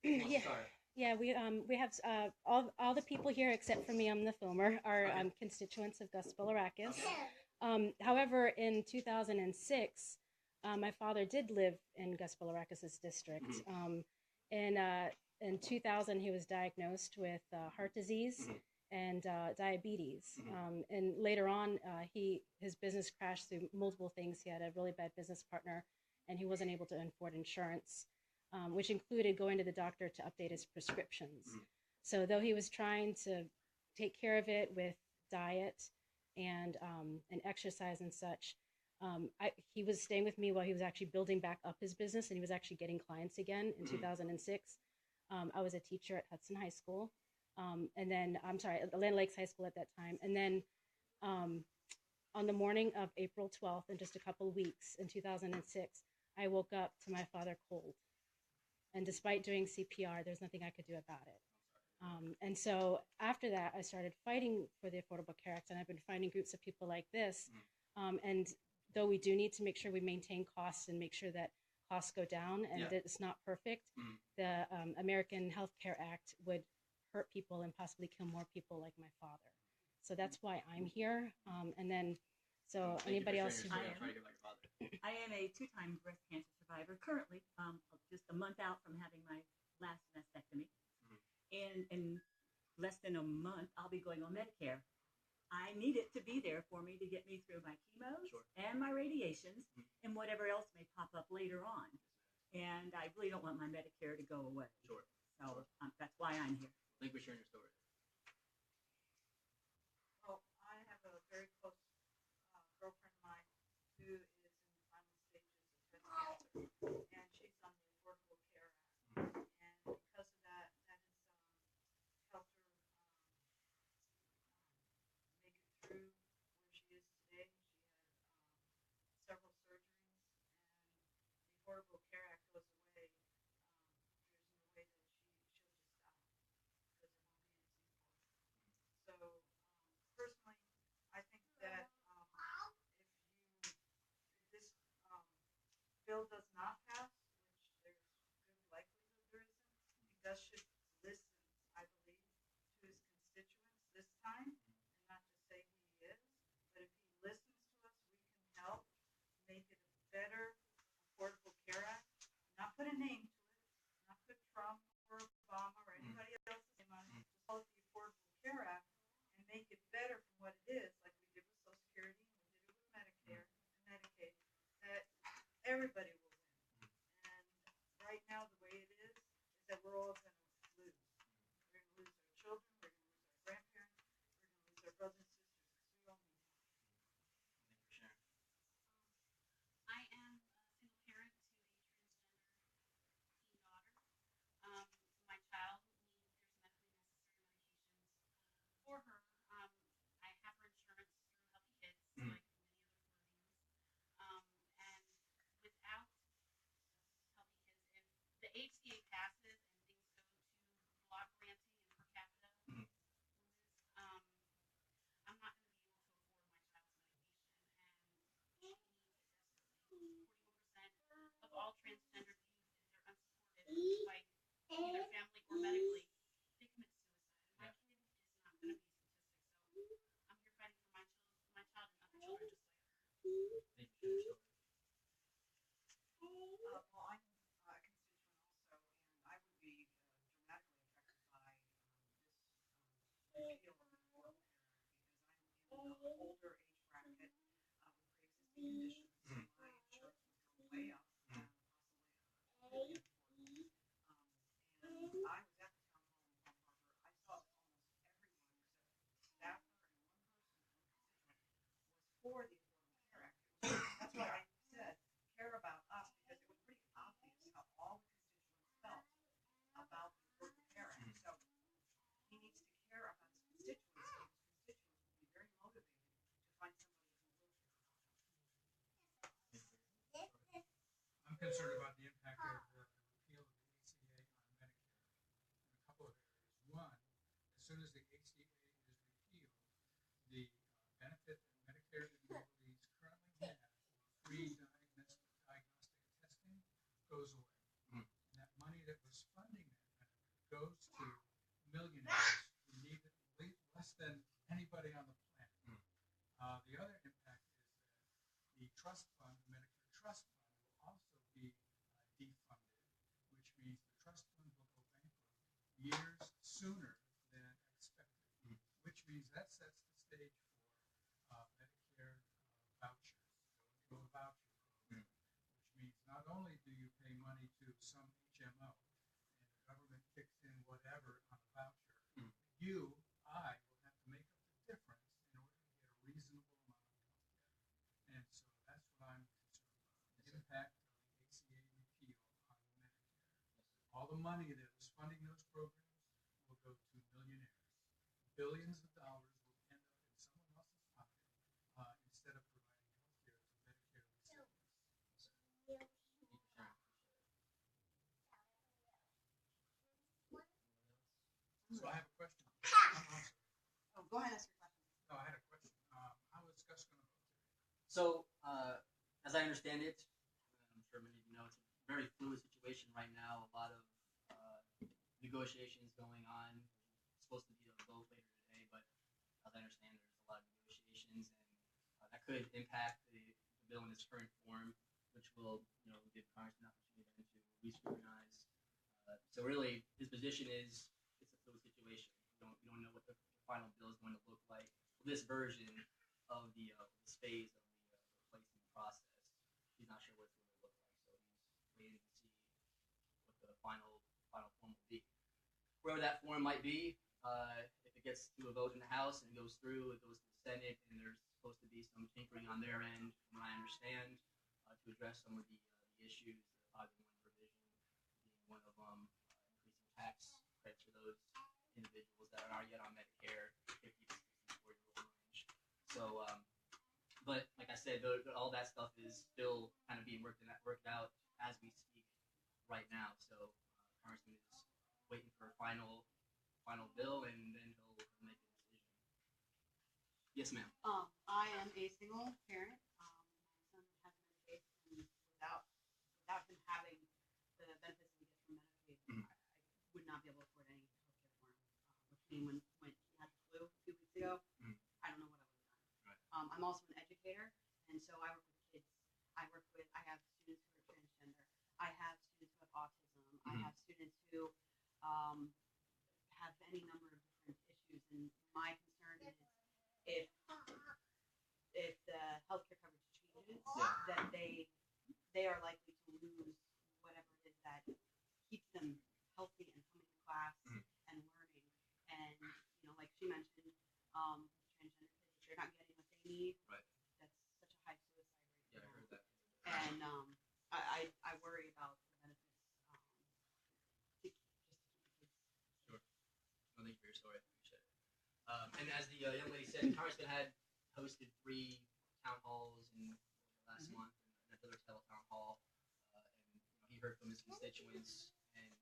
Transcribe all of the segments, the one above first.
Yeah, yeah. We have all the people here except for me. I'm the filmer. Are constituents of Gus Bilirakis. However, in 2006, my father did live in Gus Bilirakis' district. In in 2000, he was diagnosed with heart disease and diabetes. And later on, his business crashed through multiple things. He had a really bad business partner, and he wasn't able to afford insurance, which included going to the doctor to update his prescriptions. So though he was trying to take care of it with diet and exercise and such, he was staying with me while he was actually building back up his business, and he was actually getting clients again in 2006. I was a teacher at Hudson High School, and then I'm sorry, Atlantic Lakes High School at that time, and then on the morning of April 12th, in just a couple of weeks in 2006, I woke up to my father cold, and despite doing CPR, there's nothing I could do about it. And so after that, I started fighting for the Affordable Care Act, and I've been finding groups of people like this. And though we do need to make sure we maintain costs and make sure that costs go down and that it's not perfect, the American Health Care Act would hurt people and possibly kill more people like my father. So that's why I'm here. And then, so anybody else who... I am a two-time breast cancer survivor, currently just a month out from having my last mastectomy. And in less than a month, I'll be going on Medicare. I need it to be there for me to get me through my chemos and my radiations and whatever else may pop up later on. And I really don't want my Medicare to go away. So that's why I'm here. Thank you for sharing your story. Well, I have a very close girlfriend of mine who is in the final stages of breast cancer, and she's on the Affordable Care Act. And because of that, that has helped her make it through where she is today. She had several surgeries, and the Affordable Care Act goes away. There's no way that she'll just stop because there won't be anything for her. So personally, I think that if this bill does not pass, which there's good likelihood there isn't, Gus should listen, I believe, to his constituents this time, and not just say he is. But if he listens to us, we can help make it a better Affordable Care Act. Not put a name to it, not put Trump or Obama or anybody else's name on it. Just call it the Affordable Care Act and make it better from what it is, like we did with Social Security and we did it with Medicare and Medicaid, that everybody will win. And right now, the way it is that we're all going to lose. We're going to lose our children, we're going to lose our grandparents, we're going to lose our brothers and sisters, because we all need help. Thank you for sharing. I am a single parent to a transgender teen daughter. My child needs medically necessary medications for her. I have her insurance through Healthy Kids, like many other Floridians. And without Healthy Kids, if the AHCA passes and things go to block granting and per capita limits, I'm not going to be able to afford my child's medication. And she needs it desperately. 41% of all transgender youth, if they're unsupported by either family or medically, they commit suicide. My kid is not going to be a statistic. So I'm here fighting for my child and other children just like her. Thank you for sharing your story. Well, I'm a constituent also, and I would be dramatically affected by this repeal of the Affordable Care Act, because I'm in the older age bracket with pre-existing conditions. My insurance would go way up, and possibly really unaffordable. And I was at the town hall in Palm Harbor. I saw that almost everyone, except staffer and one person, one constituent, was for the Affordable Care Act. That's why I said care about us, because it was pretty obvious how all the constituents felt about the Affordable Care Act. So he needs to care about his constituents, and his constituents will be very motivated to find somebody who will care about them. I'm concerned about the impact of the repeal of the ACA on Medicare in a couple of areas. One, as soon as the ACA is repealed, the benefit that Medicare enrollees currently have for free diagnostic testing goes away. And that money that was funding that everybody on the planet. The other impact is that the trust fund, the Medicare Trust Fund, will also be defunded, which means the trust fund will go bankrupt years sooner than expected, which means that sets the stage for Medicare vouchers, going to a voucher program, which means not only do you pay money to some HMO and the government kicks in whatever on a voucher, I will have to make up the difference in order to get a reasonable amount of health care. And so that's what I'm concerned about, the impact of the ACA repeal on Medicare. All the money that was funding those programs will go to millionaires. Billions of dollars will end up in someone else's pocket instead of providing health care to Medicare recipients. So I have a question. Oh, go ahead and ask your question. No, I had a question. How is Gus going to vote today? So, as I understand it, I'm sure many of you know, it's a very fluid situation right now. A lot of negotiations going on. It's supposed to be a vote later today, but as I understand, there's a lot of negotiations, and that could impact the bill in its current form, which will, give Congress an opportunity then to re-scrutinize. So really, his position is it's a fluid situation. We don't know what the final bill is going to look like. This version of this phase of the replacement process, he's not sure what it's going to look like. So he's waiting to see what the final form will be. Wherever that form might be, if it gets to a vote in the House and it goes through, it goes to the Senate, and there's supposed to be some tinkering on their end, from what I understand, to address some of the issues, the 501 provision being one of them, increasing tax credits for those individuals that are not yet on Medicare, 50 to 64-year-old range. So, but like I said, all that stuff is still kind of being worked out as we speak right now. So, Congressman is waiting for a final bill, and then he'll make a decision. Yes, ma'am. I am a single parent. My son has Medicaid, and without him having the benefits that we get from Medicaid, I would not be able to afford any health care for him. Which means when he had the flu 2 weeks ago, I don't know what I would have done. Right. I'm also an educator, and so I work with kids. I have students who are transgender. I have students who have autism. I have students who have any number of different issues, and my concern is if the healthcare coverage changes, that they are likely to lose whatever it is that keeps them healthy and coming to class and learning. And like she mentioned, transgender kids, if they're not getting what they need, Right. that's such a high suicide rate. Yeah, I heard that. And I worry about the benefits to keep the kids. Sure. Well, thank you for your story. I appreciate it. And as the young lady said, Congressman had hosted 3 town halls in the last month, and another town hall, and he heard from his constituents, and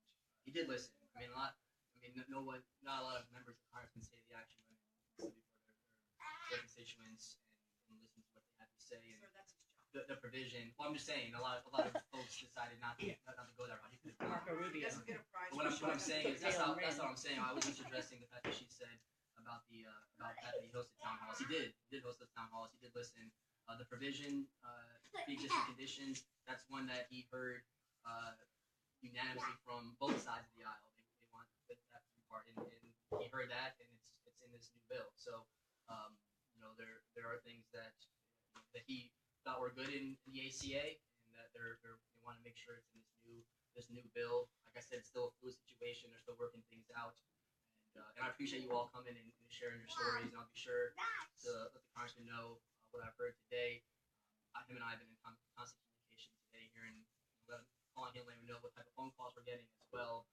he did listen. I mean, not a lot of members of Congress can say they actually went and listened before their constituents and listened to what they had to say. And So that's his job. the provision. Well, I'm just saying, a lot of folks decided not to go that route. He could have Marco gone. He Rubio. doesn't get a prize. But what I'm saying is that's all I'm saying. I was just addressing the fact that she said about the fact that he hosted town halls. He did host those town halls. He did listen. The provision, pre-existing conditions. That's one that he heard unanimously from both sides of the aisle. They want that to be part, and he heard that, and it's in this new bill. So there are things that he thought were good in the ACA, and that they want to make sure it's in this new bill. Like I said, it's still a fluid situation. They're still working things out. And I appreciate you all coming and sharing your stories, and I'll be sure to let the congressman know what I've heard today. Him and I have been in constant communication today here, and calling him, letting him know what type of phone calls we're getting as well.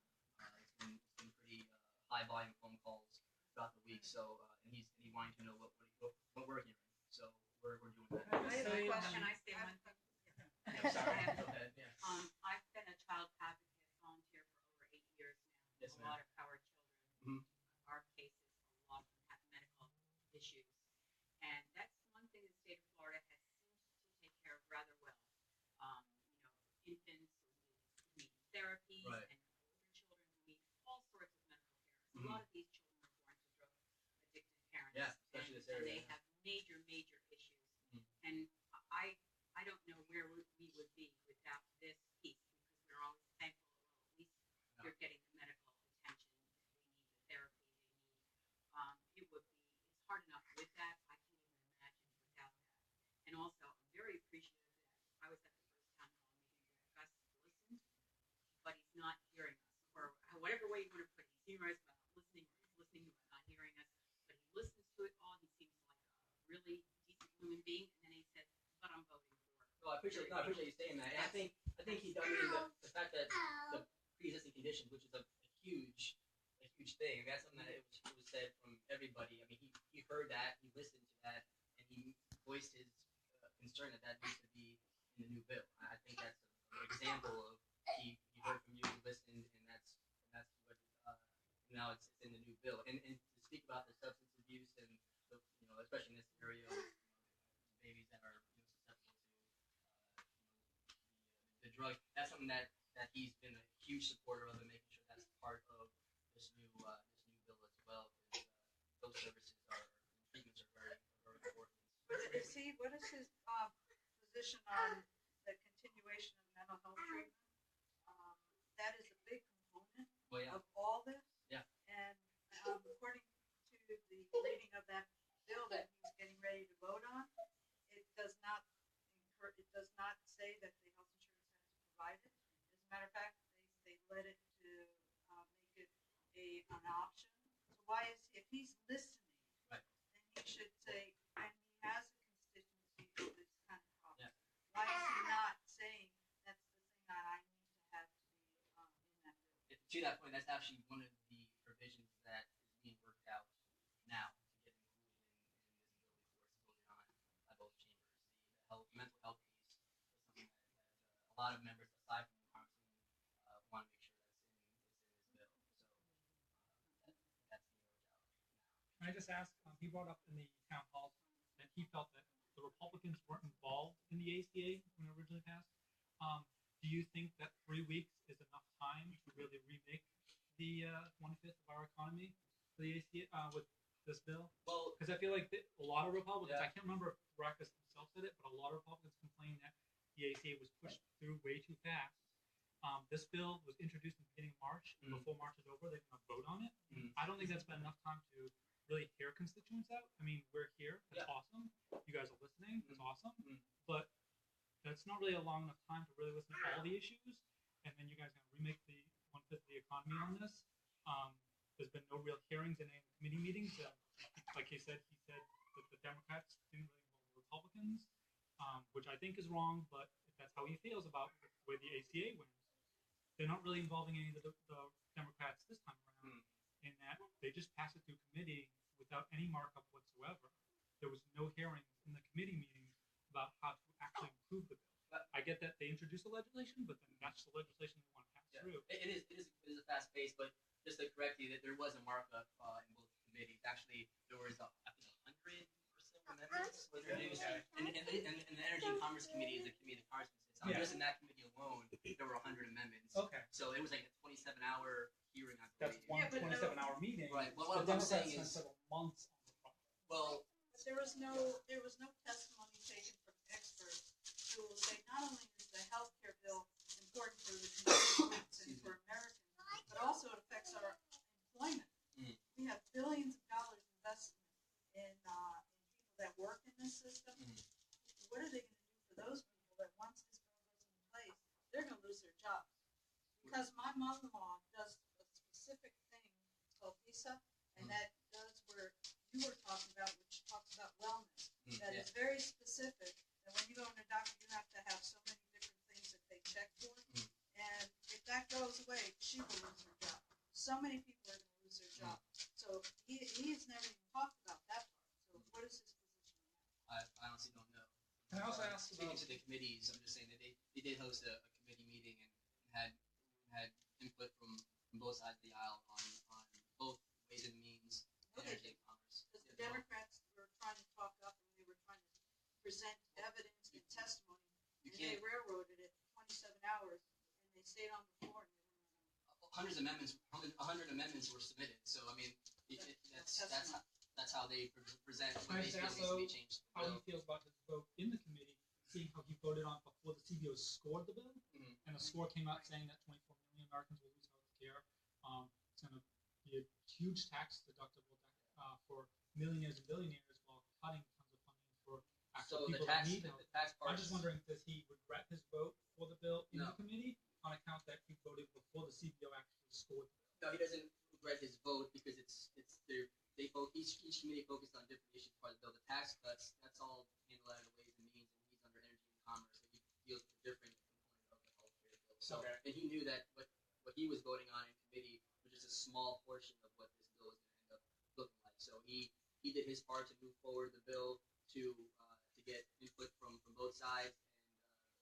It's been pretty high volume phone calls throughout the week. So and he's wanting to know what we're hearing. So we're doing that. I have a So, question. Can I say one thing? I'm sorry. Go ahead. Yeah. I've been a child advocate volunteer for over 8 years now. Yes, A ma'am. lot of our children, Mhm. our cases, a lot of them have medical issues. And that's one thing the state of Florida has seemed to take care of rather well. Infants who need therapies Right. and older children who need all sorts of medical care. A lot of these children were born to drug addicted parents. Yeah, especially and this and area. they have major issues. Mhm. And I don't know where we would be without this piece, because we're always thankful. Well, at least they're getting the medical attention. If they need the therapy they need. It would be. It's hard enough with that. I can't even imagine without that. And also, I'm very appreciative that I was at the first town hall meeting where Gus listened, but he's not hearing us, or whatever way you want to put it. He's hearing us, but not listening, or he's listening but not hearing us. But he listens to it all. He seems like a really decent human being. And then he said, "But I'm voting for." No, I appreciate you saying that. And I think he. I mean, the fact that the pre-existing conditions, which is a huge thing. I mean, that's something that it was said from everybody. I mean, he heard that, he listened to that, and he voiced his concern that needs to be in the new bill. I think that's an example of he heard from you, he listened, and that's what now it's in the new bill. And to speak about the substance abuse and the, especially in this area, babies that are susceptible to the drug. That's something that he's been a huge supporter of, and making sure that's part of this new bill as well. Because those services treatments are very important. What is his position on the continuation of mental health treatment? That is a big component of all this. Yeah. And according to the reading of that bill that he's getting ready to vote on, it does not say that the health insurance has to provide it. As a matter of fact, they let it to make it an option. So why is if he's listening, right, then he should say, and he has a constituency for this kind of problem. Yeah. Why is he not saying that's the thing that I need to have to be in that bill? To that point, that's actually one of the provisions that is being worked out now to get included in this bill before it's voted on by both chambers. The mental health piece is something that a lot of members, aside from the congressman, want to make sure that's in this bill. So that's being worked out now. Can I just ask? He brought up in the town hall that he felt that the Republicans weren't involved in the ACA when it originally passed. Do you think that 3 weeks is enough time to really remake the 1/5 of our economy for the ACA with this bill? Well, because I feel like a lot of Republicans, yeah. I can't remember if Bilirakis himself said it, but a lot of Republicans complained that the ACA was pushed through way too fast. This bill was introduced in the beginning of March, and before March is over, they're going to vote on it. I don't think that's been enough time to really hear constituents out. I mean, we're here. That's awesome. You guys are listening. That's awesome. But that's not really a long enough time to really listen to all the issues. And then you guys are going to remake the 1/5 of the economy on this. There's been no real hearings in any committee meetings. Like he said that the Democrats didn't really involve the Republicans, which I think is wrong. But if that's how he feels about the way the ACA wins, they're not really involving any of the Democrats this time around. In that they just passed it through committee without any markup whatsoever. There was no hearings in the committee meetings about how to actually improve the bill. I get that they introduced the legislation, but then that's the legislation they want to pass through. It is a fast pace, but just to correct you, that there was a markup in both committees. Actually, there was I think 100 or so amendments introduced, and the Energy and Commerce Committee is a committee the Congressman sits on. Just in that committee alone, there were 100 amendments. Okay. So it was like a 27-hour hearing. That's one 27-hour meeting. Right. Well, the what I'm Democrats saying spent is, several months on the project. well, But there was no testimony taken from experts who will say not only is the health care bill important for the constituents and for Americans, but also it affects our employment. We have billions of dollars invested in people that work in this system. What are they going to do for those people that once this bill goes into place, they're going to lose their jobs? Because my mother-in-law does a specific thing called AHCA, and that does where you were talking about, which talks about wellness. That is very specific. And when you go to a doctor, you have to have so many different things that they check for. And if that goes away, she will lose her job. So many people are going to lose their job. So he's never even talked about that part. So what is his position on that? I honestly don't know. Can I also ask speaking to the committees, I'm just saying that they did host a committee meeting and had input from both sides of the aisle on both ways and means in energy and commerce. Because the Democrats were trying to talk up and they were trying to present evidence and testimony, and they railroaded it 27 hours, and they stayed on the floor. And they were 100 amendments were submitted. So I mean, that's that's how they present Can what I they just feel ask, needs to be though, changed. how he feels about his vote in the committee, seeing how he voted on before the CBO scored the bill, and the score came out saying that 24 million Americans will lose health care. It's going to be a huge tax deductible for millionaires and billionaires while cutting tons of funding for actual people that need help. I'm just wondering, does he regret his vote for the bill in the committee on account that he voted before the CBO actually scored the bill? No, he doesn't regret his vote because each committee focused on different issues part of the bill. The tax cuts, that's all handled out of Ways and Means, and he's under Energy and Commerce, so he deals with a different component of the healthcare bill. So, and he knew that what he was voting on in committee was just a small portion of what this bill was going to end up looking like. So he did his part to move forward the bill to get input from both sides. And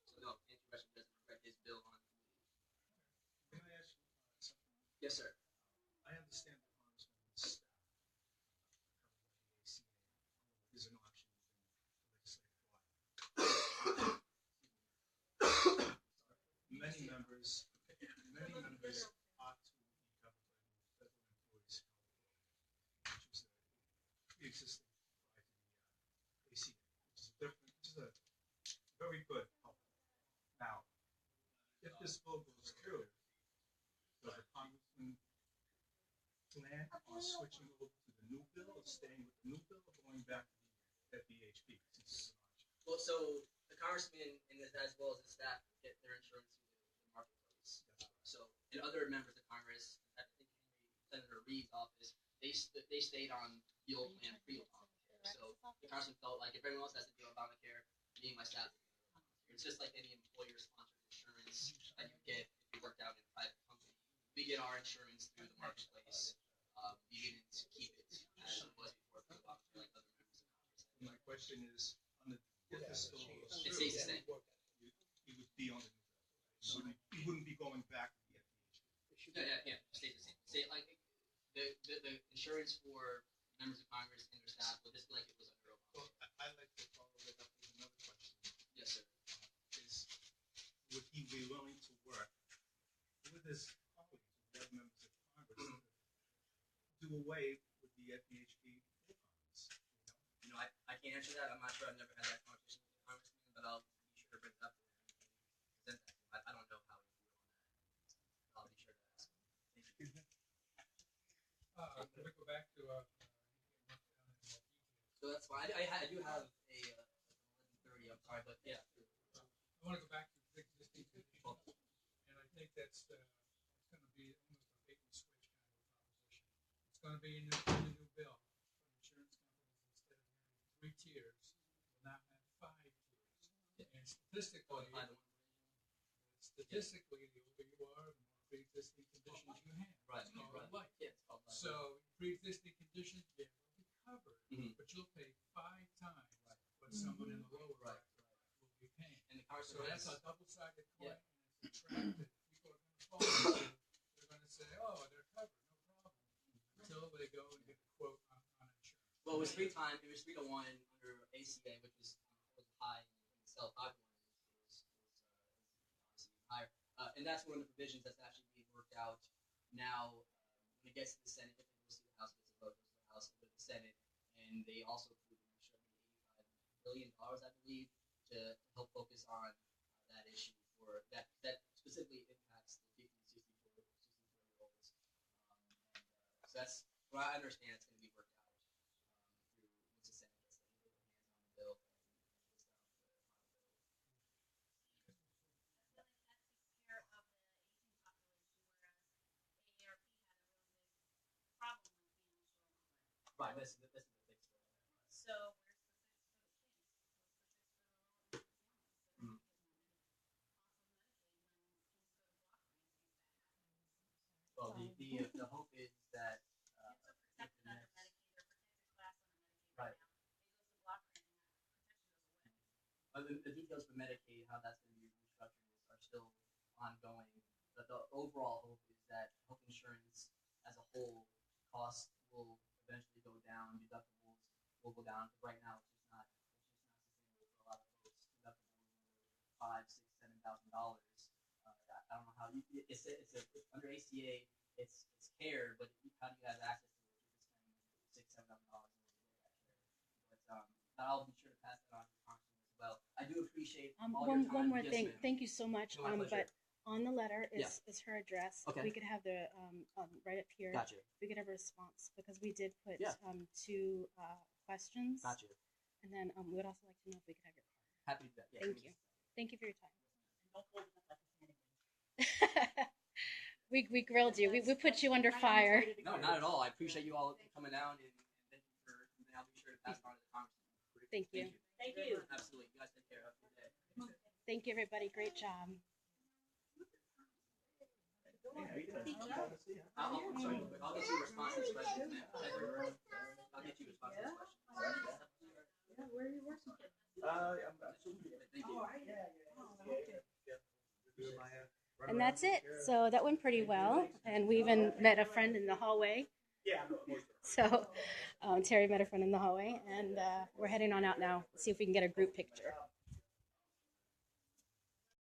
so no, Andrew Rushing doesn't regret his bill on committee. Can I ask something? Yes, sir. I understand the Congressman's staff covered by the AHCA is an option within the legislative body. Many members ought to be covered by the Federal Employees Health Program, which is pre-existing prior to the AHCA, which is a very good help. Now, if this bill goes through, does the Congressman plan on switching over to the new bill, or staying with the new bill, or going back to the FEHB since it's an option? Well, so the congressman and as well as the staff get their insurance through the marketplace. So, and other members of Congress, I think Senator Reed's office, they stayed on the old plan pre-Obamacare. So the congressman felt like if everyone else has to do Obamacare, me and my staff, it's just like any employer-sponsored insurance that you get if you worked out in a private company. We get our insurance through the marketplace. We didn't keep it as it was before pre-Obamacare, like other members of Congress. My question is, if this bill goes It through, stays the same. he would be on the new bill. He wouldn't be going back to the FEHB. Yeah. It stays the same. Say like the insurance for members of Congress and their staff will just be like it was under Obama. Well, I'd like to follow that up with another question. Yes, sir. Would he be willing to work with his colleagues, with other members of Congress, to do away with the FEHB full funds? You know, I can't answer that. I'm not sure. I've never had that conversation with the congressman, but I'll be sure to bring it up to him and present that to him. I don't know how he would feel on that. I'll be sure to ask him. Thank you. Can we go back to So that's fine. I do have a 11:30. I'm sorry, but yeah. I want to go back to the existing conditions, and I think that's it's going to be almost a bait and switch kind of a proposition. It's going to be a new bill for insurance companies. Instead of having 3 tiers, will now have 5 tiers. And statistically, the older you are, the more pre-existing conditions you have. Right. It's called Right. life. Yeah, it's called life. So pre-existing conditions, yeah, will be covered, but you'll pay 5 times what someone in the lower bracket will be paying. And the So congressman that's has a double-sided coin, Yeah. and it's a trap that people are going to fall into. They're going to say, "Oh, they're covered, no problem," until they go and get a quote on insurance. Well, it was 3-1 under ACA, which was high in itself. 5-1 is obviously higher, and that's one of the provisions that's actually being worked out now. When it gets to the Senate, if it goes to the House, it gets a vote, goes to the House, it goes to the Senate, and they also approved an extra $85 billion, I believe, to help focus on that issue for that specifically impacts the 50 to 64-year-olds. So that's what I understand. It's going to be worked out through once the Senate gets their hands on the bill and gets down to the final bill. I feel like that takes care of the aging population, whereas AARP had a really big problem with being short on life. Right. That's the big story. So where's the fix for the kids? What's the fix for the lower income families that don't get money off of Medicaid when kids go to block grants? Well, the hope is that Kids are protected under Medicaid. They're protected class under Medicaid Right. now. They go to block grant and that protection goes away. the details for Medicaid, how that's going to be restructured, are still ongoing. But the overall hope is that health insurance as a whole cost will eventually go down. Deductibles will go down. Right now, it's just not sustainable for a lot of folks. Deductibles are $5,000, $6,000, $7,000. I don't know how it's under ACA. It's care, but how do you have access to it if you're spending $6,000, $7,000 I'll be sure to pass that on to Congressman as well. I do appreciate all one, your time. one more Yes, thing. ma'am. Thank you so much. No, my pleasure. But on the letter is her address. Okay. We could have the right up here. Gotcha. We could have a response because we did put Yeah. 2 questions. Gotcha. And then we would also like to know if we could have your card. Happy to do that. Yeah, Thank you. Thank you for your time. Don't hold it up like a mannequin. we grilled you. We put you under fire. No, not at all. I appreciate you all coming down, and thank you for. And I'll be sure to pass it on to the Congressman. Thank you. Thank you. Absolutely. You guys take care. Have a good day. Thank you, everybody. Great job. I'll get you a response to this question, ma'am. I'll get you a response to this question. Yeah, where are you working? Thank you. And that's it. So that went pretty well. And we even met a friend in the hallway. So Terry met a friend in the hallway. And we're heading on out now. See if we can get a group picture.